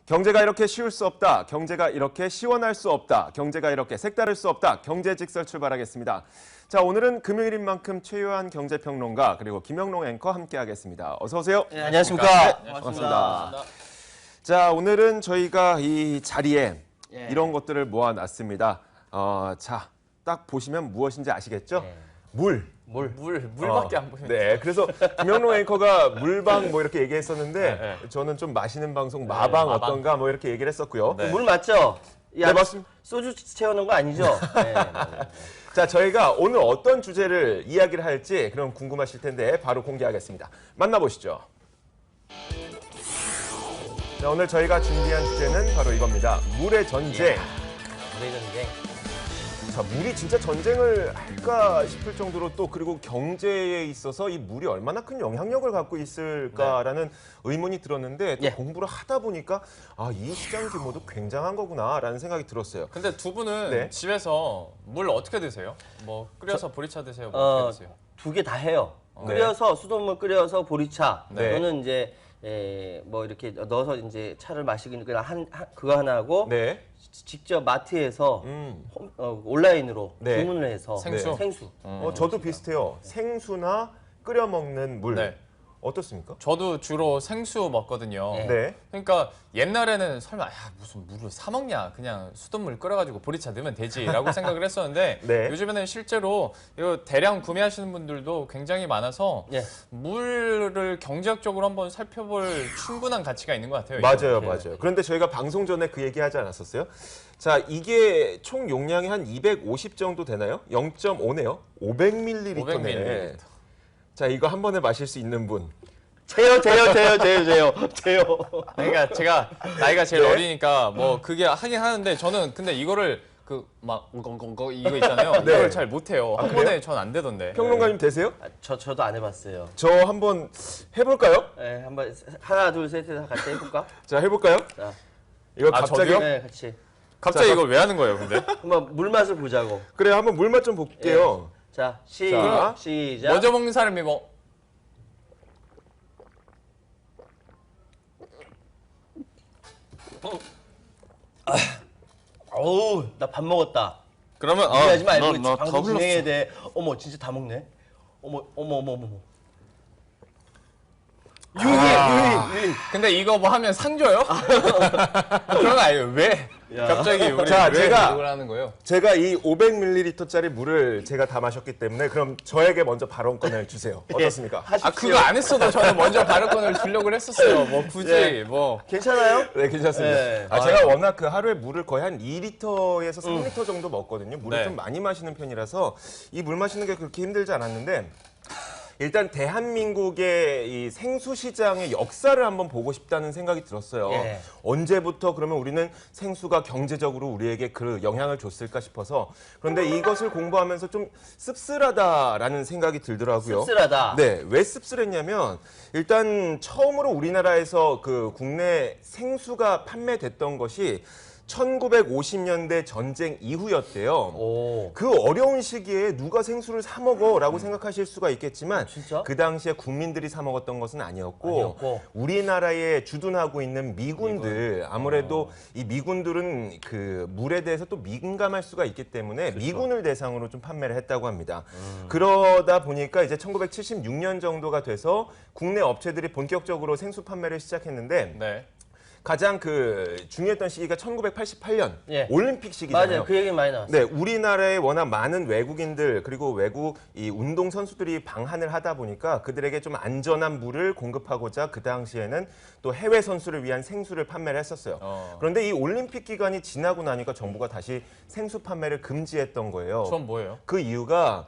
경제가 이렇게 쉬울 수 없다. 경제가 이렇게 시원할 수 없다. 경제가 이렇게 색다를 수 없다. 경제직설 출발하겠습니다. 자, 오늘은 금요일인 만큼 최요한 경제평론가 그리고 김영롱 앵커 함께하겠습니다. 어서 오세요. 네, 안녕하십니까. 네, 반갑습니다. 자, 오늘은 저희가 이 자리에 이런 것들을 모아놨습니다. 자, 딱 보시면 무엇인지 아시겠죠? 물밖에 안 보여요. 네, 그래서 김영롱 앵커가 물방 뭐 이렇게 얘기했었는데 저는 좀 마시는 방송 마방 어떤가 뭐 이렇게 얘기를 했었고요. 물 맞죠? 네, 맞습니다. 소주 채우는 거 아니죠? 네. 자, 저희가 오늘 어떤 주제를 이야기를 할지 그럼 궁금하실 텐데 바로 공개하겠습니다. 만나보시죠. 자, 오늘 저희가 준비한 주제는 바로 이겁니다. 물의 전쟁. 물의 전쟁. 자, 물이 진짜 전쟁을 할까 싶을 정도로 또 그리고 경제에 있어서 이 물이 얼마나 큰 영향력을 갖고 있을까라는 의문이 들었는데 또 공부를 하다 보니까 이 시장 규모도 굉장한 거구나라는 생각이 들었어요. 근데 두 분은 집에서 물 어떻게 드세요? 뭐 끓여서 보리차 드세요? 뭐 어떻게 드세요? 두 개 다 해요. 끓여서 수돗물 끓여서 보리차. 또는 이제 뭐 이렇게 넣어서 이제 차를 마시기는 그냥 그거 하나 하고 직접 마트에서 온라인으로 주문을 해서 생수. 저도 비슷해요. 생수나 끓여 먹는 물. 어떻습니까? 저도 주로 생수 먹거든요. 그러니까 옛날에는 설마 무슨 물을 사 먹냐, 그냥 수돗물 끓여가지고 보리차 넣으면 되지라고 생각을 했었는데 요즘에는 실제로 이거 대량 구매하시는 분들도 굉장히 많아서 물을 경제학적으로 한번 살펴볼 충분한 가치가 있는 것 같아요. 맞아요. 그런데 저희가 방송 전에 그 얘기 하지 않았었어요? 자, 이게 총 용량이 한 250 정도 되나요? 0.5네요. 500ml네. 500ml. 자, 이거 한 번에 마실 수 있는 분. 제요. 그러니까 제가 나이가 제일 어리니까 뭐 그게 하긴 하는데 저는 근데 이거를 그 막 이거 있잖아요. 이걸 잘 못해요. 한 번에 전 안 되던데. 평론가님 되세요? 저도 안 해봤어요. 저 한번 해볼까요? 네, 한번 하나 둘 셋 해서 같이 해볼까? 자, 해볼까요? 자. 이거 갑자기요? 네, 같이. 갑자기 이걸 왜 하는 거예요, 근데? 한번 물 맛을 보자고. 그래요, 한번 물 맛 좀 볼게요. 자, 자. 시작. 먼저 먹는 사람이 뭐? 어우, 나 밥 먹었다. 그러면 하지 말고 나 방송 다 진행해야 불렀어. 돼. 어머, 진짜 다 먹네. 어머. 유인. 근데 이거 뭐 하면 상 줘요? 그런 거 아니에요. 왜? 갑자기 우리 자, 왜 제가- 이걸 하는 거예요? 제가 이 500ml짜리 물을 제가 다 마셨기 때문에 그럼 저에게 먼저 발언권을 주세요. 어떻습니까? 그거 안 했어도 저는 먼저 발언권을 주려고 했었어요. 뭐 굳이 뭐. 괜찮아요? 네, 괜찮습니다. 네. 제가 워낙 그 하루에 물을 거의 한 2리터에서 3리터 정도 먹거든요. 물을 좀 많이 마시는 편이라서 이 물 마시는 게 그렇게 힘들지 않았는데 일단 대한민국의 이 생수 시장의 역사를 한번 보고 싶다는 생각이 들었어요. 언제부터 그러면 우리는 생수가 경제적으로 우리에게 그 영향을 줬을까 싶어서 그런데 이것을 공부하면서 좀 씁쓸하다라는 생각이 들더라고요. 씁쓸하다. 네, 왜 씁쓸했냐면 일단 처음으로 우리나라에서 그 국내 생수가 판매됐던 것이 1950년대 전쟁 이후였대요. 그 어려운 시기에 누가 생수를 사 먹어라고 생각하실 수가 있겠지만 그 당시에 국민들이 사 먹었던 것은 아니었고 우리나라에 주둔하고 있는 미군들 아무래도 이 미군들은 그 물에 대해서 또 민감할 수가 있기 때문에 미군을 대상으로 좀 판매를 했다고 합니다. 그러다 보니까 이제 1976년 정도가 돼서 국내 업체들이 본격적으로 생수 판매를 시작했는데 가장 그 중요했던 시기가 1988년 올림픽 시기잖아요. 맞아요. 그 얘기 많이 나왔어요. 네, 우리나라에 워낙 많은 외국인들 그리고 외국 이 운동 선수들이 방한을 하다 보니까 그들에게 좀 안전한 물을 공급하고자 그 당시에는 또 해외 선수를 위한 생수를 판매를 했었어요. 그런데 이 올림픽 기간이 지나고 나니까 정부가 다시 생수 판매를 금지했던 거예요. 그건 뭐예요? 그 이유가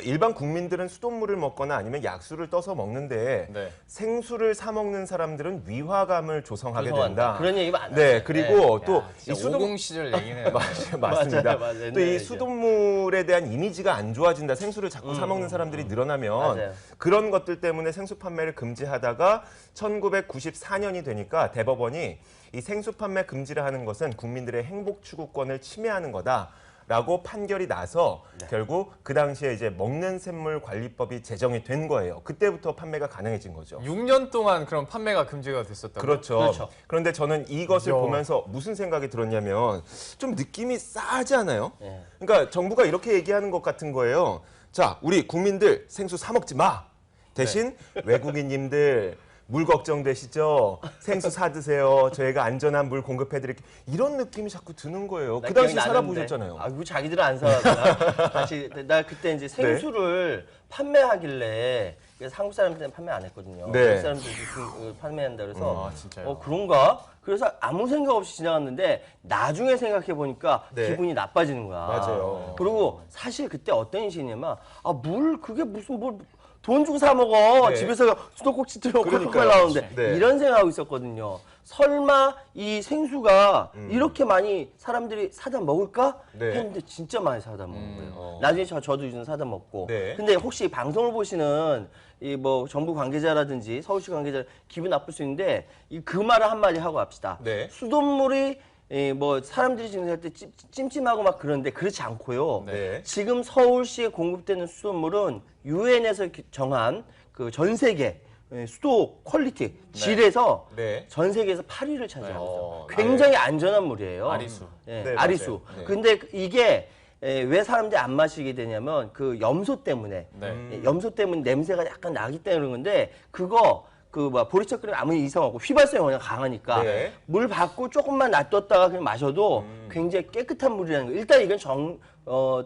일반 국민들은 수돗물을 먹거나 아니면 약수를 떠서 먹는데 생수를 사 먹는 사람들은 위화감을 조성하게 된다. 그런 얘기 많아요. 네, 그리고 또 이 수동 시절 얘기네요. 맞습니다. 맞아요. 또 이 수돗물에 대한 이미지가 안 좋아진다. 생수를 자꾸 사 먹는 사람들이 늘어나면 그런 것들 때문에 생수 판매를 금지하다가 1994년이 되니까 대법원이 이 생수 판매 금지를 하는 것은 국민들의 행복 추구권을 침해하는 거다. 라고 판결이 나서 결국 그 당시에 이제 먹는 샘물 관리법이 제정이 된 거예요. 그때부터 판매가 가능해진 거죠. 6년 동안 그럼 판매가 금지가 됐었다고요? 그렇죠. 그런데 저는 이것을 보면서 무슨 생각이 들었냐면 좀 느낌이 싸하지 않아요? 그러니까 정부가 이렇게 얘기하는 것 같은 거예요. 자, 우리 국민들 생수 사 먹지 마. 대신 외국인님들 물 걱정되시죠? 생수 사 드세요. 저희가 안전한 물 공급해드릴게요. 이런 느낌이 자꾸 드는 거예요. 그 당시 살아보셨잖아요. 아, 왜 자기들은 안 사나? 다시 나 그때 이제 생수를 판매하길래 그래서 한국 사람들은 판매 안 했거든요. 네. 한국 사람들이 판매한다 그래서 진짜요? 그런가? 그래서 아무 생각 없이 지나갔는데 나중에 생각해 보니까 기분이 나빠지는 거야. 맞아요. 그리고 사실 그때 어떤 인식이냐면 물 그게 무슨 뭘 돈 주고 사 먹어. 집에서 수도꼭지 들어 콜콜 나오는데 이런 생각하고 있었거든요. 설마 이 생수가 이렇게 많이 사람들이 사다 먹을까? 했는데 진짜 많이 사다 먹은 거예요. 나중에 저도 요즘 사다 먹고. 근데 혹시 방송을 보시는 이 뭐 정부 관계자라든지 서울시 관계자 기분 나쁠 수 있는데 그 말을 한마디 하고 합시다. 수돗물이 뭐 사람들이 지금 할 때 찜찜하고 막 그런데 그렇지 않고요. 지금 서울시에 공급되는 수돗물은 유엔에서 정한 그 전 세계 수도 퀄리티 질에서 전 세계에서 8위를 차지하고 있어요. 굉장히 안전한 물이에요. 아리수. 아리수. 근데 이게 왜 사람들이 안 마시게 되냐면 그 염소 때문에 염소 때문에 냄새가 약간 나기 때문에 그런 건데 그거 보리차 끓이면 아무 이상 없고 휘발성이 워낙 강하니까 물 받고 조금만 놔뒀다가 그냥 마셔도 굉장히 깨끗한 물이라는 거. 일단 이건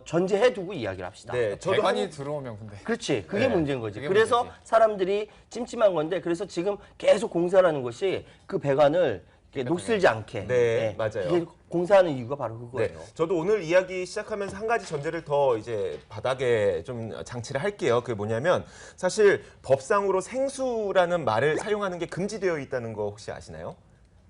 전제해두고 이야기를 합시다. 저도 배관이 들어오면 근데. 그렇지. 그게 문제인 거지. 그게 그래서 문제지. 사람들이 찜찜한 건데 그래서 지금 계속 공사라는 것이 그 배관을 이렇게 녹슬지 않게. 맞아요. 이게 공사하는 이유가 바로 그거예요. 저도 오늘 이야기 시작하면서 한 가지 전제를 더 이제 바닥에 좀 장치를 할게요. 그게 뭐냐면 사실 법상으로 생수라는 말을 사용하는 게 금지되어 있다는 거 혹시 아시나요?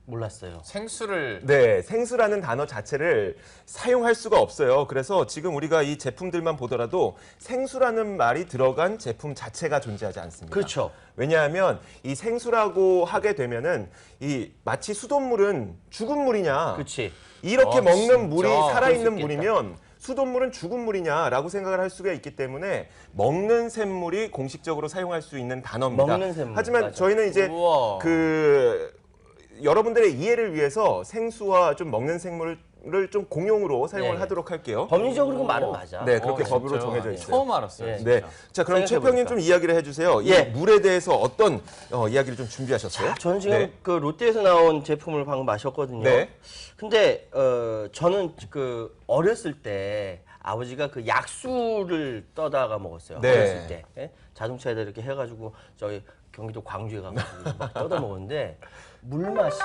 몰랐어요. 생수를 생수라는 단어 자체를 사용할 수가 없어요. 그래서 지금 우리가 이 제품들만 보더라도 생수라는 말이 들어간 제품 자체가 존재하지 않습니다. 그렇죠. 왜냐하면 이 생수라고 하게 되면은 이 마치 수돗물은 죽은 물이냐, 그렇지. 이렇게 먹는 진짜. 물이 살아있는 그럴 수 있겠다. 물이면 수돗물은 죽은 물이냐라고 생각을 할 수가 있기 때문에 먹는 샘물이 공식적으로 사용할 수 있는 단어입니다. 먹는 샘물, 하지만 맞아. 저희는 이제 우와. 여러분들의 이해를 위해서 생수와 좀 먹는 생물을 좀 공용으로 사용을 하도록 할게요. 법리적으로 그 말은 맞아. 그렇게 법으로 진짜. 정해져 있어요. 처음 알았어요. 자, 그럼 최 평님 좀 이야기를 해주세요. 이 물에 대해서 어떤 이야기를 좀 준비하셨어요? 저는 지금 그 롯데에서 나온 제품을 방금 마셨거든요. 근데 저는 그 어렸을 때 아버지가 그 약수를 떠다가 먹었어요. 어렸을 때 자동차에다 이렇게 해가지고 저희 경기도 광주에 가가지고 막 떠다 먹었는데 물 맛이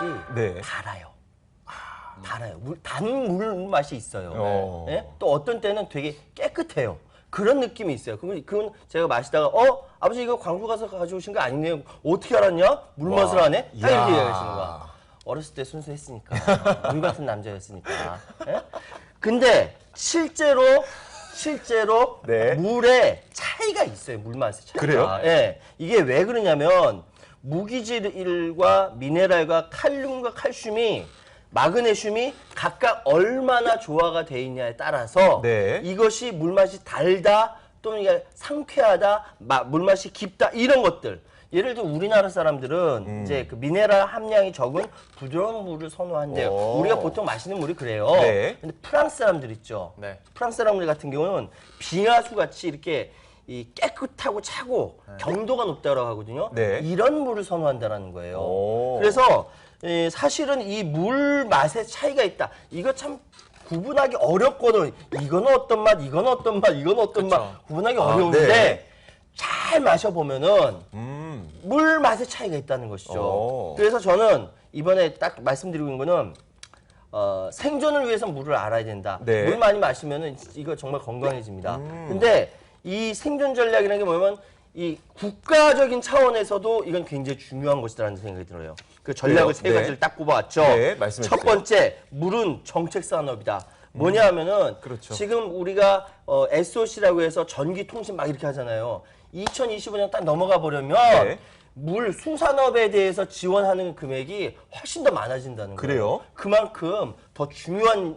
달아요. 달아요. 단 물 맛이 있어요. 또 어떤 때는 되게 깨끗해요. 그런 느낌이 있어요. 그건 제가 마시다가 아버지 이거 광주 가서 가져오신 거 아니네요. 어떻게 알았냐? 물 맛을 아네? 딱 이렇게 얘기하시는 거야. 어렸을 때 순수했으니까. 물 같은 남자였으니까. 근데 실제로 물에 차이가 있어요. 물 맛의 차이가. 그래요? 이게 왜 그러냐면 무기질과 미네랄과 칼륨과 칼슘이 마그네슘이 각각 얼마나 조화가 돼 있냐에 따라서 이것이 물맛이 달다 또는 이게 상쾌하다, 물맛이 깊다 이런 것들. 예를 들어 우리나라 사람들은 이제 그 미네랄 함량이 적은 부드러운 물을 선호한대요. 우리가 보통 마시는 물이 그래요. 근데 프랑스 사람들 있죠. 프랑스 사람들 같은 경우는 빙하수 같이 이렇게 이 깨끗하고 차고 경도가 높다고 하거든요. 이런 물을 선호한다는 거예요. 그래서 사실은 이 물 맛의 차이가 있다. 이거 참 구분하기 어렵거든. 이거는 어떤 맛, 이건 어떤 맛, 이건 어떤 맛 구분하기 어려운데 잘 마셔보면은 물 맛의 차이가 있다는 것이죠. 그래서 저는 이번에 딱 말씀드리고 있는 거는 생존을 위해서 물을 알아야 된다. 물 많이 마시면은 이거 정말 건강해집니다. 근데 이 생존 전략이라는 게 뭐냐면 이 국가적인 차원에서도 이건 굉장히 중요한 것이라는 생각이 들어요. 그 전략을 세 가지를 딱 꼽아왔죠. 말씀해 첫 번째, 물은 정책 산업이다. 뭐냐 하면은 지금 우리가 SOC라고 해서 전기 통신 막 이렇게 하잖아요. 2025년 딱 넘어가 버리면 물 수산업에 대해서 지원하는 금액이 훨씬 더 많아진다는 거예요. 그래요? 그만큼 더 중요한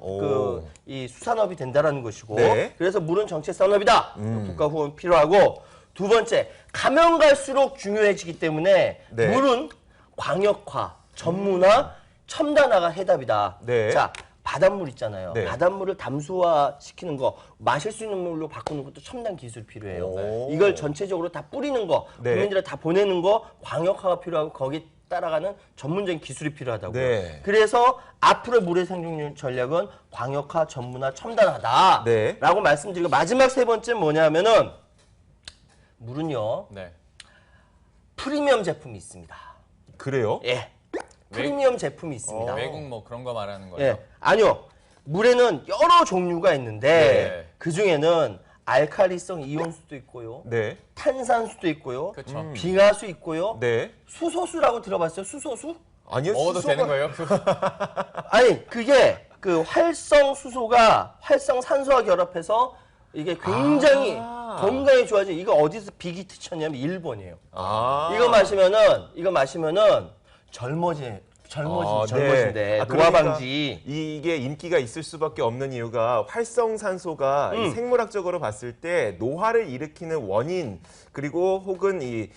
이 수산업이 된다라는 것이고 네. 그래서 물은 정책 산업이다. 국가 후원 필요하고 두 번째 가면 갈수록 중요해지기 때문에 네. 물은 광역화, 전문화, 첨단화가 해답이다. 네. 자. 바닷물 있잖아요. 네. 바닷물을 담수화시키는 거, 마실 수 있는 물로 바꾸는 것도 첨단 기술이 필요해요. 오. 이걸 전체적으로 다 뿌리는 거, 네. 국민들에 다 보내는 거, 광역화가 필요하고 거기에 따라가는 전문적인 기술이 필요하다고요. 네. 그래서 앞으로의 물의 생존 전략은 광역화, 전문화, 첨단화다. 네. 라고 말씀드리고 마지막 세 번째 뭐냐면은 물은요. 네. 프리미엄 제품이 있습니다. 그래요? 예. 프리미엄 제품이 있습니다. 외국 뭐 그런 거 말하는 거죠? 예, 아니요. 물에는 여러 종류가 있는데 네. 그 중에는 알칼리성 이온수도 있고요, 네. 탄산수도 있고요, 그렇죠. 빙하수 있고요, 네. 수소수라고 들어봤어요? 수소수? 아니요. 먹어도 수소가- 되는 거예요? 아니 그게 그 활성 수소가 활성 산소와 결합해서 이게 굉장히 건강에 좋아져. 이거 어디서 빅히트 쳤냐면 일본이에요. 아. 이거 마시면은 젊어진데 노화 그러니까 방지. 이게 인기가 있을 수밖에 없는 이유가 활성산소가 이 생물학적으로 봤을 때 노화를 일으키는 원인 그리고 혹은 이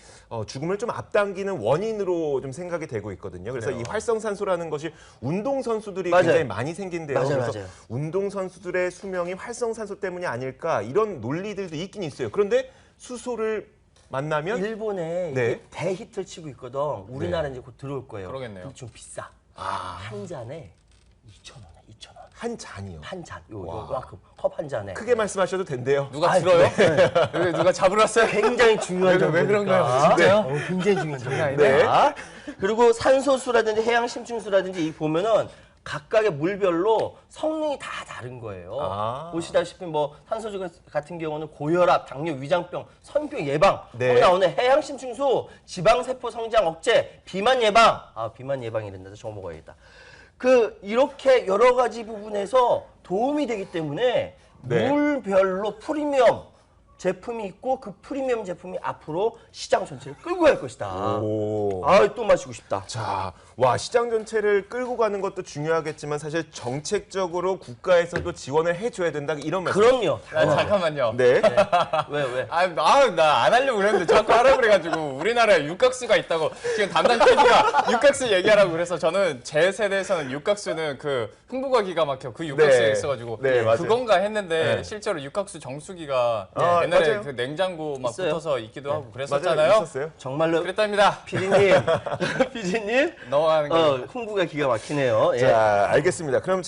죽음을 좀 앞당기는 원인으로 좀 생각이 되고 있거든요. 그래서 이 활성산소라는 것이 운동선수들이 맞아요. 굉장히 많이 생긴대요. 맞아요, 그래서 맞아요. 운동선수들의 수명이 활성산소 때문이 아닐까 이런 논리들도 있긴 있어요. 그런데 수소를 만나면 일본에 네. 이게 대히트를 치고 있거든. 우리나라 이제 곧 들어올 거예요. 그러겠네요. 근데 좀 비싸. 한 잔에 2,000원에 2,000원. 한 잔이요. 한 잔. 요만큼 컵 한 잔에. 크게 말씀하셔도 된대요. 누가 아이, 들어요? 여기 누가 잡으러 왔어요? 굉장히 중요한 왜 그런가요? 정보니까. 진짜요? 굉장히 중요한 정보입니다. 네. 그리고 산소수라든지 해양 심층수라든지 이 보면은 각각의 물별로 성능이 다 다른 거예요. 아. 보시다시피 뭐 산소수 같은 경우는 고혈압, 당뇨, 위장병, 성병 예방. 네. 거기 나오는 해양 심층수, 지방세포 성장 억제, 비만 예방. 비만 예방이 된다. 저거 먹어야겠다. 이렇게 여러 가지 부분에서 도움이 되기 때문에 네. 물별로 프리미엄 제품이 있고 그 프리미엄 제품이 앞으로 시장 전체를 끌고 갈 것이다. 오. 또 마시고 싶다. 자, 시장 전체를 끌고 가는 것도 중요하겠지만 사실 정책적으로 국가에서도 지원을 해줘야 된다 이런 말씀. 그럼요. 잠깐만요. 네. 왜? 나 안 하려고 그랬는데 자꾸 하라 그래가지고 우리나라에 육각수가 있다고 지금 담당 PD가 육각수 얘기하라고 그래서 저는 제 세대에서는 육각수는 그 흥부가 기가 막혀 그 육각수가 네. 있어가지고 네, 맞아요. 그건가 했는데 네. 실제로 육각수 정수기가 아, 옛날에 맞아요. 그 냉장고 막 있어요. 붙어서 있기도 하고 맞아요. 그랬었잖아요. 있었어요. 정말로 그랬답니다. 피디님 넘어가는 거. 흥부가 기가 막히네요. 예. 자, 알겠습니다. 그럼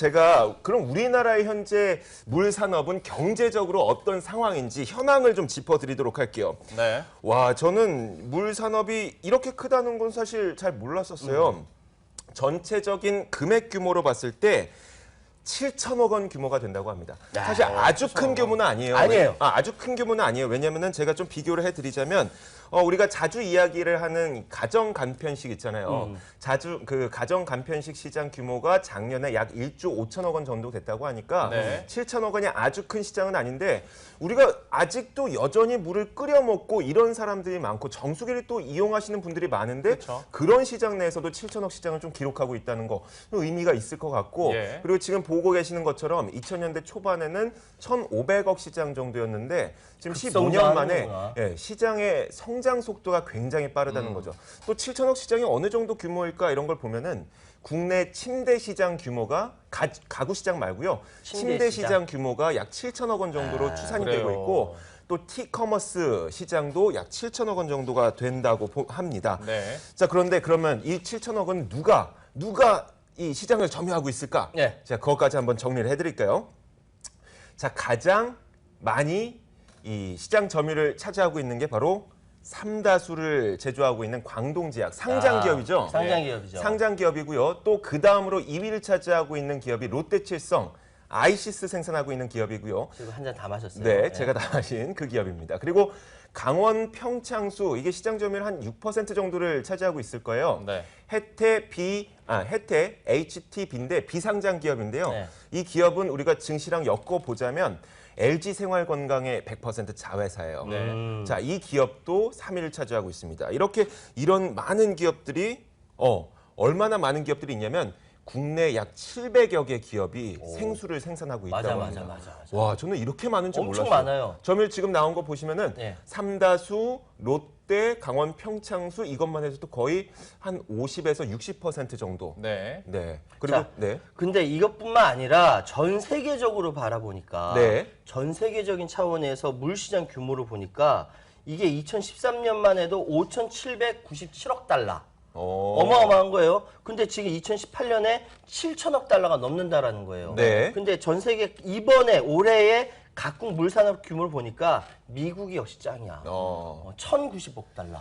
우리나라의 현재 물 산업은 경제적으로 어떤 상황인지 현황을 좀 짚어드리도록 할게요. 네. 저는 물 산업이 이렇게 크다는 건 사실 잘 몰랐었어요. 전체적인 금액 규모로 봤을 때 7천억 원 규모가 된다고 합니다. 사실 아주 큰 규모는 아니에요. 아니에요. 아주 큰 규모는 아니에요. 왜냐하면 제가 좀 비교를 해드리자면 우리가 자주 이야기를 하는 가정 간편식 있잖아요. 자주 그 가정 간편식 시장 규모가 작년에 약 1조 5천억 원 정도 됐다고 하니까 네. 7천억 원이 아주 큰 시장은 아닌데 우리가 아직도 여전히 물을 끓여 먹고 이런 사람들이 많고 정수기를 또 이용하시는 분들이 많은데 그쵸. 그런 시장 내에서도 7천억 시장을 좀 기록하고 있다는 거 의미가 있을 것 같고 예. 그리고 지금 보고 계시는 것처럼 2000년대 초반에는 1,500억 시장 정도였는데 지금 15년 만에 급성장하는구나. 시장의 성장 속도가 굉장히 빠르다는 거죠. 또 7천억 시장이 어느 정도 규모일까 이런 걸 보면은 국내 침대 시장 규모가 가구 시장 말고요. 침대 시장 규모가 약 7천억 원 정도로 추산이 그래요. 되고 있고 또 티커머스 시장도 약 7천억 원 정도가 된다고 합니다. 네. 자, 그런데 그러면 이 7천억 원은 누가 이 시장을 점유하고 있을까? 네. 자, 그것까지 한번 정리를 해드릴까요? 자, 가장 많이 이 시장 점유를 차지하고 있는 게 바로 삼다수를 제조하고 있는 광동제약 상장 기업이죠. 상장 기업이죠. 상장 기업이고요. 또 그 다음으로 2위를 차지하고 있는 기업이 롯데칠성, 아이시스 생산하고 있는 기업이고요. 지금 한 잔 다 마셨어요. 네, 제가 다 마신 그 기업입니다. 그리고 강원 평창수 이게 시장 점유율 한 6% 정도를 차지하고 있을 거예요. 네. 혜태 HTB인데 비상장 기업인데요. 네. 이 기업은 우리가 증시랑 엮어 보자면 LG 생활건강의 100% 자회사예요. 네. 자, 이 기업도 3위를 차지하고 있습니다. 이런 많은 기업들이 얼마나 많은 기업들이 있냐면 국내 약 700여 개 기업이 생수를 생산하고 있다고 합니다. 맞아. 와, 저는 이렇게 많은 줄 엄청 몰랐어요. 많아요. 점유율 지금 나온 거 보시면은 네. 삼다수, 롯데, 강원 평창수 이것만 해서도 거의 한 50에서 60% 정도. 네. 네. 그리고 자, 네. 근데 이것뿐만 아니라 전 세계적으로 바라보니까 네. 전 세계적인 차원에서 물시장 규모를 보니까 이게 2013년만 해도 5,797억 달러. 어마어마한 거예요. 근데 지금 2018년에 7천억 달러가 넘는다라는 거예요. 네. 근데 전 세계 올해의 각국 물산업 규모를 보니까 미국이 역시 짱이야. 1,090억 달러.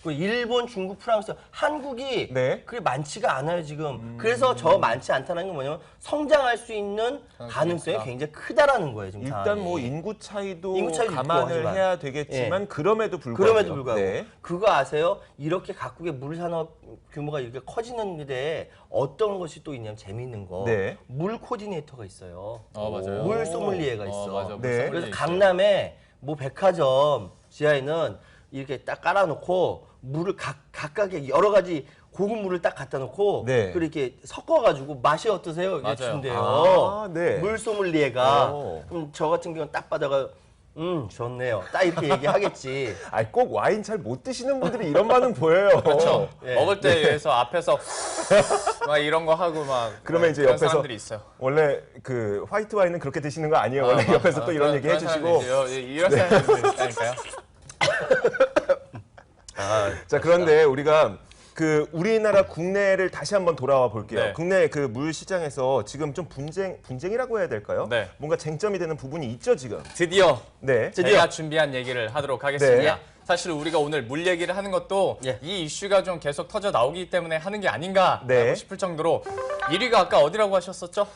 그리고 일본, 중국, 프랑스, 한국이 네. 그게 많지가 않아요 지금. 그래서 저 많지 않다는 건 뭐냐면 성장할 수 있는 가능성이 굉장히 크다라는 거예요 지금. 일단 상황이. 뭐 인구 차이도 있고 감안을 하지만. 해야 되겠지만 예. 그럼에도 불구하고 그럼에도 그거 아세요? 이렇게 각국의 물산업 규모가 이렇게 커지는데 어떤 것이 또 있냐면 재미있는 거. 네. 물 코디네이터가 있어요. 맞아요. 물 소믈리에가 있어. 맞아. 네. 그래서 강남에 뭐 백화점 지하에는 이렇게 딱 깔아놓고 물을 각각의 여러 가지 고급 물을 딱 갖다 놓고 네. 그렇게 섞어가지고 맛이 어떠세요? 이렇게 맞아요. 준대요. 아, 네. 물 소믈리에가. 오. 그럼 저 같은 경우는 딱 받아가 좋네요. 딱 이렇게 얘기하겠지. 아니, 꼭 와인 잘 못 드시는 분들이 이런 반응 보여요. 그렇죠. 예. 먹을 때에 의해서 앞에서 막 이런 거 하고 막 그러면 이제 그런 옆에서 사람들이 있어요. 원래 그 화이트 와인은 그렇게 드시는 거 아니에요. 원래 옆에서 또 이런 얘기 해주시고. 이런 사람들이 있다니까요. 자, 그런데 우리가 그 우리나라 국내를 다시 한번 돌아와 볼게요. 네. 국내 그 물 시장에서 지금 좀 분쟁이라고 해야 될까요? 네. 뭔가 쟁점이 되는 부분이 있죠, 지금. 드디어 네. 제가 준비한 얘기를 하도록 하겠습니다. 네. 사실 우리가 오늘 물 얘기를 하는 것도 예. 이 이슈가 좀 계속 터져 나오기 때문에 하는 게 아닌가라고 네. 싶을 정도로 1위가 아까 어디라고 하셨었죠?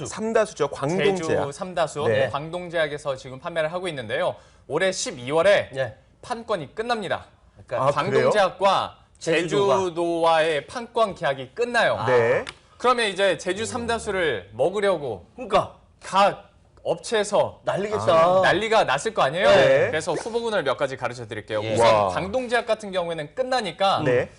삼다수죠. 광동제약. 제주 삼다수 네. 광동제약에서 지금 판매를 하고 있는데요. 올해 12월에 예. 판권이 끝납니다. 그러니까 광동제약과 제주도가. 제주도와의 판권 계약이 끝나요. 네. 그러면 이제 제주 삼다수를 먹으려고 그러니까 각 업체에서 난리겠다. 난리가 났을 거 아니에요? 네. 그래서 후보군을 몇 가지 가르쳐 드릴게요. 예. 우선 와. 광동제약 같은 경우에는 끝나니까 네.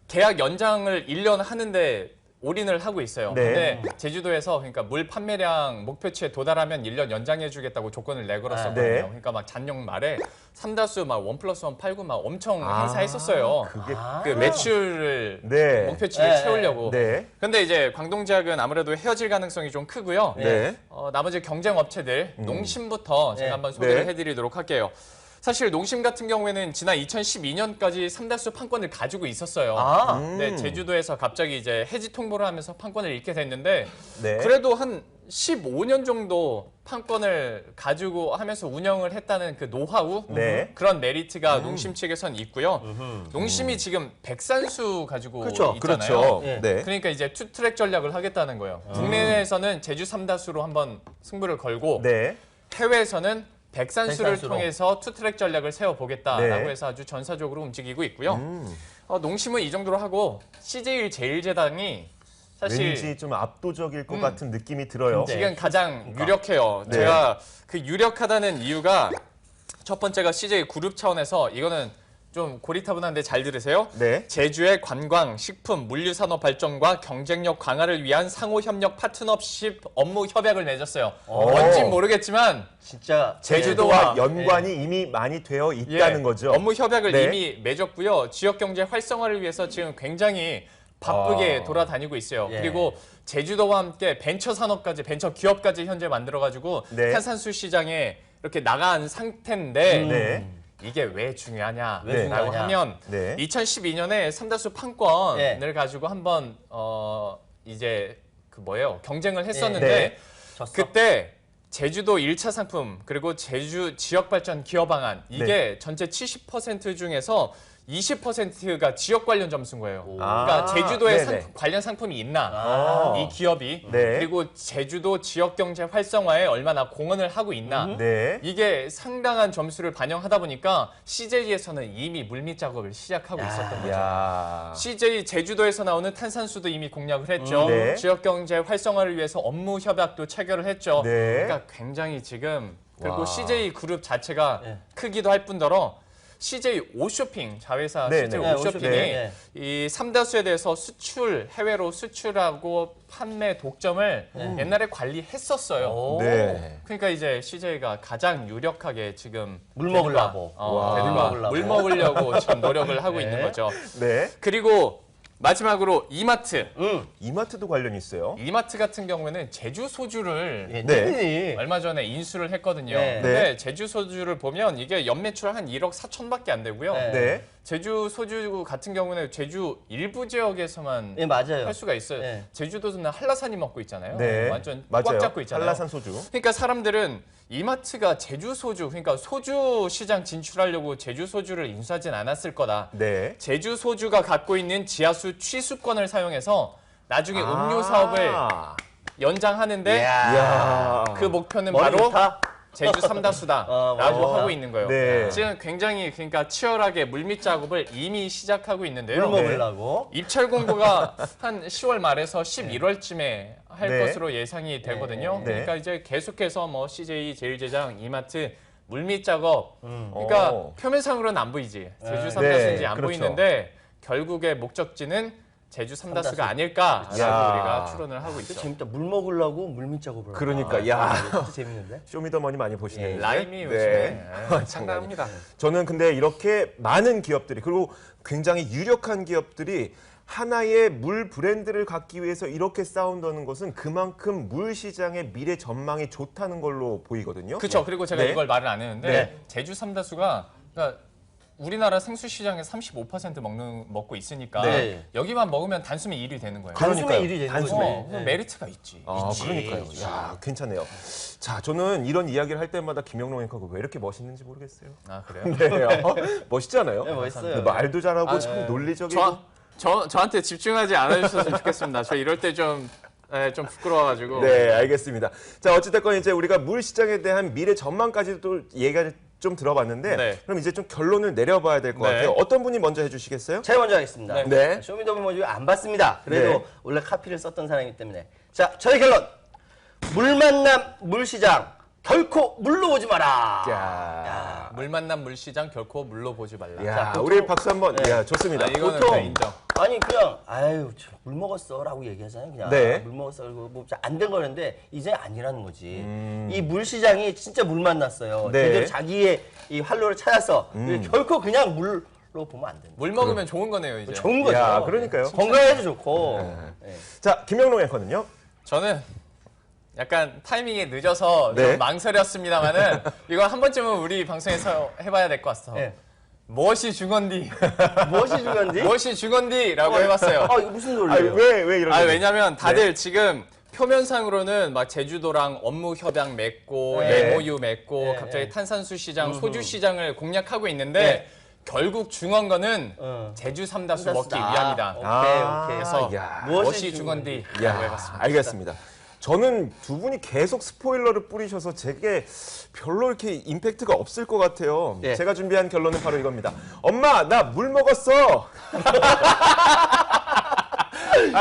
계약 연장을 1년 하는데 올인을 하고 있어요. 네. 근데 제주도에서 그러니까 물 판매량 목표치에 도달하면 1년 연장해 주겠다고 조건을 내걸었었거든요. 네. 그러니까 막 잔영 말에 삼다수 막 1+1 팔고 막 엄청 행사했었어요. 그게 그 매출을 네. 목표치를 네. 채우려고. 네. 근데 이제 광동제약은 아무래도 헤어질 가능성이 좀 크고요. 네. 나머지 경쟁 업체들 농심부터 제가 네. 한번 소개를 네. 해드리도록 할게요. 사실 농심 같은 경우에는 지난 2012년까지 삼다수 판권을 가지고 있었어요. 근데 제주도에서 갑자기 이제 해지 통보를 하면서 판권을 잃게 됐는데 네. 그래도 한 15년 정도 판권을 가지고 하면서 운영을 했다는 그 노하우 네. 그런 메리트가 농심 측에선 있고요. 농심이 지금 백산수 가지고 그렇죠. 있잖아요. 그렇죠. 예. 네. 그러니까 이제 투트랙 전략을 하겠다는 거예요. 국내에서는 제주 삼다수로 한번 승부를 걸고 네. 해외에서는 백산수를 백산수로. 통해서 투트랙 전략을 세워보겠다라고 네. 해서 아주 전사적으로 움직이고 있고요. 농심은 이 정도로 하고 CJ 제일제당이 사실 왠지 좀 압도적일 것 같은 느낌이 들어요. 지금 가장 유력해요. 네. 제가 그 유력하다는 이유가 첫 번째가 CJ 그룹 차원에서 이거는 좀 고리타분한데 잘 들으세요. 네. 제주의 관광, 식품, 물류산업 발전과 경쟁력 강화를 위한 상호협력 파트너십 업무 협약을 맺었어요. 뭔진 모르겠지만 진짜 제주도와 제주도와 연관이 이미 많이 되어 있다는 거죠. 업무 협약을 네. 이미 맺었고요. 지역 경제 활성화를 위해서 지금 굉장히 바쁘게 돌아다니고 있어요. 예. 그리고 제주도와 함께 벤처 산업까지, 벤처 기업까지 현재 만들어가지고 네. 탄산수 시장에 이렇게 나간 상태인데 네. 이게 왜 중요하냐라고 왜 중요하냐. 하면 네. 2012년에 삼다수 판권을 예. 가지고 한번 이제 그 뭐예요 경쟁을 했었는데 네. 졌어. 그때 제주도 1차 상품 그리고 제주 지역 발전 기업 방안 이게 전체 70% 중에서 20%가 지역 관련 점수인 거예요. 그러니까 제주도에 관련 상품이 있나, 이 기업이. 그리고 제주도 지역 경제 활성화에 얼마나 공헌을 하고 있나. 이게 상당한 점수를 반영하다 보니까 CJ에서는 이미 물밑 작업을 시작하고 있었던 거죠. CJ 제주도에서 나오는 탄산수도 이미 공략을 했죠. 지역 경제 활성화를 위해서 업무 협약도 체결을 했죠. 그러니까 굉장히 지금 그리고 CJ 그룹 자체가 크기도 할 뿐더러 CJ 오쇼핑 자회사 CJ 오쇼핑이 이 삼다수에 대해서 수출 해외로 수출하고 판매 독점을 옛날에 관리했었어요. 그러니까 이제 CJ가 가장 유력하게 지금 물 먹으려고 물 먹으려고 지금 노력을 하고 있는 거죠. 그리고 마지막으로 이마트. 이마트도 관련이 있어요. 이마트 같은 경우에는 제주 소주를 얼마 전에 인수를 했거든요. 근데 제주 소주를 보면 이게 연매출 한 1억 4천밖에 안 되고요. 제주 소주 같은 경우는 제주 일부 지역에서만 할 수가 있어요. 제주도는 한라산이 먹고 있잖아요. 완전 꽉 잡고 있잖아요. 한라산 소주. 그러니까 사람들은 이마트가 제주 소주, 그러니까 소주 시장 진출하려고 제주 소주를 인수하진 않았을 거다. 제주 소주가 갖고 있는 지하수 취수권을 사용해서 나중에 음료 사업을 연장하는데 그 목표는 바로 제주 삼다수다라고 하고 있는 거예요. 지금 굉장히 그러니까 치열하게 물밑 작업을 이미 시작하고 있는데요. 물 먹으려고. 입찰 공고가 한 10월 말에서 11월쯤에 할 것으로 예상이 되거든요. 그러니까 이제 계속해서 뭐 CJ, 제일제장, 이마트 물밑 작업. 그러니까 표면상으로는 안 보이지. 제주 삼다수인지 안 보이는데 결국의 목적지는 제주 삼다수가 아닐까라고 우리가 추론을 하고 있죠. 재밌다. 물 먹으려고 물밑 작업을. 그러니까 진짜 재밌는데. 쇼미더머니 많이 보시네요. 라임이 요즘에 상당합니다. 저는 근데 이렇게 많은 기업들이 그리고 굉장히 유력한 기업들이 하나의 물 브랜드를 갖기 위해서 이렇게 싸운다는 것은 그만큼 물 시장의 미래 전망이 좋다는 걸로 보이거든요. 그렇죠. 그리고 제가 이걸 말을 안 했는데 제주 삼다수가 그러니까 우리나라 생수 시장에서 35% 먹고 있으니까 여기만 먹으면 단숨에 1위 되는 거예요. 단숨에 1위 되는 거죠. 메리트가 있지. 그러니까요. 야, 괜찮네요. 자, 저는 이런 이야기를 할 때마다 김영롱 앵커가 왜 이렇게 멋있는지 모르겠어요. 아, 그래요? 멋있지 않아요? 네, 멋있어요. 말도 잘하고 참 논리적이고. 저한테 집중하지 않아주셨으면 좋겠습니다. 저 이럴 때 좀 부끄러워가지고. 네, 알겠습니다. 자, 어찌됐건 이제 우리가 물 시장에 대한 미래 전망까지도 얘기가 좀 들어봤는데 그럼 이제 좀 결론을 내려봐야 될 것 같아요. 어떤 분이 먼저 해주시겠어요? 제가 먼저 하겠습니다. 쇼미더머니 안 봤습니다. 그래도 원래 카피를 썼던 사람이기 때문에. 자, 저의 결론. 물 만남 물시장 결코 물로 보지 마라. 물 만남 물 시장 결코 물로 보지 말라. 야, 우리 박수 한번. 야, 좋습니다. 이거는 보통 인정. 아니 그냥 아유 물 먹었어라고 얘기하잖아요. 그냥 물 먹었어. 뭐 안 된 거는데 이제 아니라는 거지. 이 물 시장이 진짜 물 만났어요. 제대로 자기의 이 활로를 찾아서 결코 그냥 물로 보면 안 된다. 물 먹으면 좋은 거네요, 이제. 좋은 거죠. 야, 그러니까요. 건강에도 좋고. 자, 김영롱 앵커는요? 저는 약간 타이밍이 늦어서 좀 망설였습니다만은 이거 한 번쯤은 우리 방송에서 해봐야 될 것 같아서. 무엇이 중건디? 무엇이 중요한지? 무엇이 중건디라고 해봤어요. 이거 무슨 소리예요? 왜 이런? 왜냐면 다들 지금 표면상으로는 막 제주도랑 업무 협약 맺고 MOU 맺고 갑자기 탄산수 시장, 소주 시장을 공략하고 있는데 결국 중요한 거는 제주 삼다수 먹기 위함이다. 오케이. 그래서 무엇이 중건디라고 해봤습니다. 알겠습니다. 저는 두 분이 계속 스포일러를 뿌리셔서 제게 별로 이렇게 임팩트가 없을 것 같아요. 제가 준비한 결론은 바로 이겁니다. 엄마, 나 물 먹었어.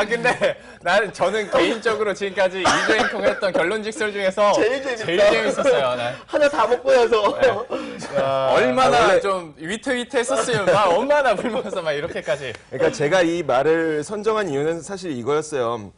근데 저는 개인적으로 지금까지 이주 앵커가 했던 결론 직설 중에서 제일 재밌었어요. 하나 다 먹고 나서 얼마나 좀 위트위트했었으면 막 엄마나 물 먹었어 막 이렇게까지. 그러니까 제가 이 말을 선정한 이유는 사실 이거였어요.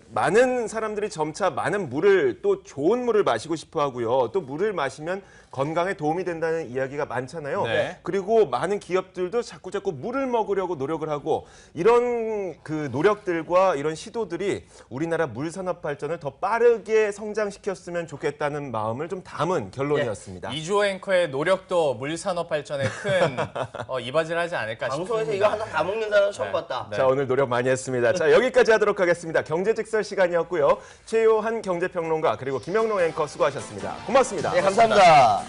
많은 사람들이 점차 많은 물을 또 좋은 물을 마시고 싶어 하고요. 또 물을 마시면 건강에 도움이 된다는 이야기가 많잖아요. 그리고 많은 기업들도 자꾸 물을 먹으려고 노력을 하고 이런 노력들과 이런 시도들이 우리나라 물 산업 발전을 더 빠르게 성장시켰으면 좋겠다는 마음을 좀 담은 결론이었습니다. 이주호 앵커의 노력도 물 산업 발전에 큰 이바지를 하지 않을까 싶습니다. 방송에서 이거 하나 다 먹는 사람은 처음 봤다. 자, 오늘 노력 많이 했습니다. 자, 여기까지 하도록 하겠습니다. 경제직설 시간이었고요. 최요한 경제평론가 그리고 김영롱 앵커 수고하셨습니다. 고맙습니다. 네, 감사합니다.